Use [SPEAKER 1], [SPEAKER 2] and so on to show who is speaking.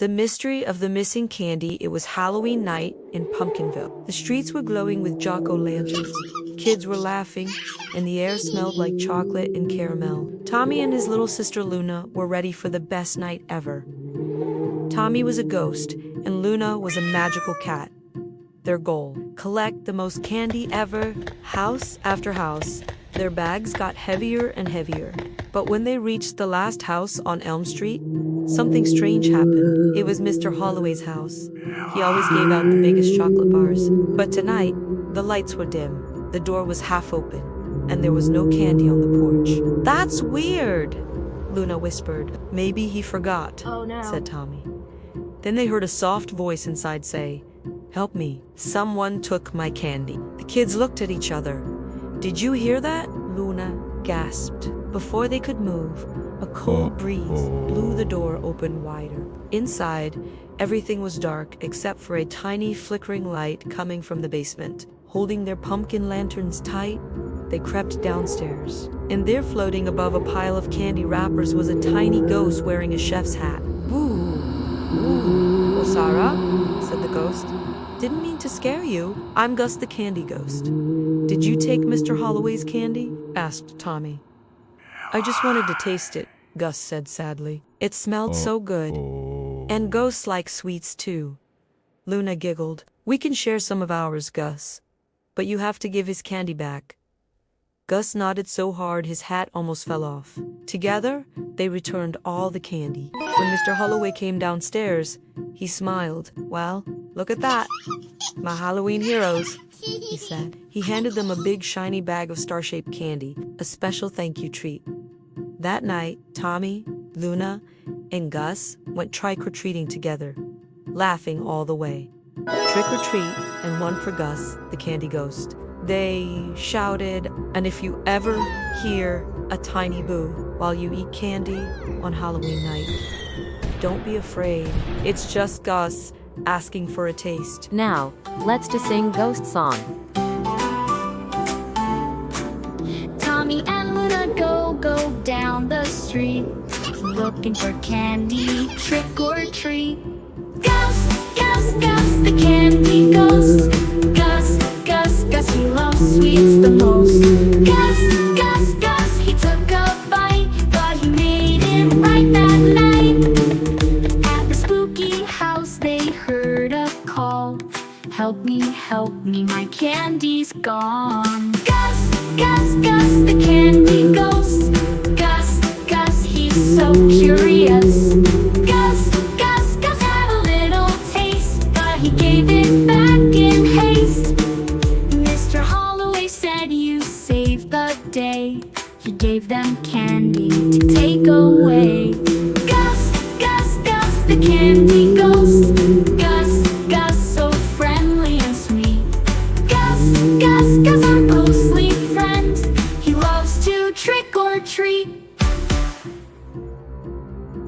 [SPEAKER 1] The mystery of the missing candy. It was Halloween night in Pumpkinville. The streets were glowing with jack-o'-lanterns. Kids were laughing, and the air smelled like chocolate and caramel. Tommy and his little sister Luna were ready for the best night ever. Tommy was a ghost, and Luna was a magical cat. Their goal: collect the most candy ever, house after house. Their bags got heavier and heavier. But when they reached the last house on Elm Street, something strange happened. It was Mr. Holloway's house. He always gave out the biggest chocolate bars. But tonight, the lights were dim, the door was half open, and there was no candy on the porch. "That's weird," Luna whispered. "Maybe he forgot,"
[SPEAKER 2] Oh no,
[SPEAKER 1] said Tommy. Then they heard a soft voice inside say, "Help me, someone took my candy." The kids looked at each other. "Did you hear that?" Luna gasped. Before they could move, a cold breeze blew the door open wider. Inside, everything was dark except for a tiny flickering light coming from the basement. Holding their pumpkin lanterns tight, they crept downstairs. And there, floating above a pile of candy wrappers, was a tiny ghost wearing a chef's hat. "Ooh, ooh, Osara," said the ghost. "Didn't mean to scare you. I'm Gus the Candy Ghost." "Did you take Mr. Holloway's candy?" asked Tommy. "I just wanted to taste it," Gus said sadly. "It smelled so good. And ghosts like sweets too." Luna giggled. "We can share some of ours, Gus. But you have to give his candy back." Gus nodded so hard his hat almost fell off. Together, they returned all the candy. When Mr. Holloway came downstairs, he smiled. "Well, look at that. My Halloween heroes," he said. He handed them a big shiny bag of star-shaped candy, a special thank you treat. That night, Tommy, Luna, and Gus went trick-or-treating together, laughing all the way. Trick or treat, and one for Gus, the Candy Ghost. They shouted, and if you ever hear a tiny boo while you eat candy on Halloween night, don't be afraid. It's just Gus asking for a taste.
[SPEAKER 2] now let's to sing ghost song.
[SPEAKER 3] Tommy and Luna go down the street, looking for candy, trick or treat. Gus, the candy ghost. Gus, he loves sweets the most. Gus, he took a bite, but he made it right that night. At the spooky house they heard a call. Help me, my candy's gone." Gus, the candy ghost. Gus, he's so curious. Gus had a little taste, but he gave it back in haste. Mr. Holloway said, "You saved the day." He gave them candy to take away. Gus, the candy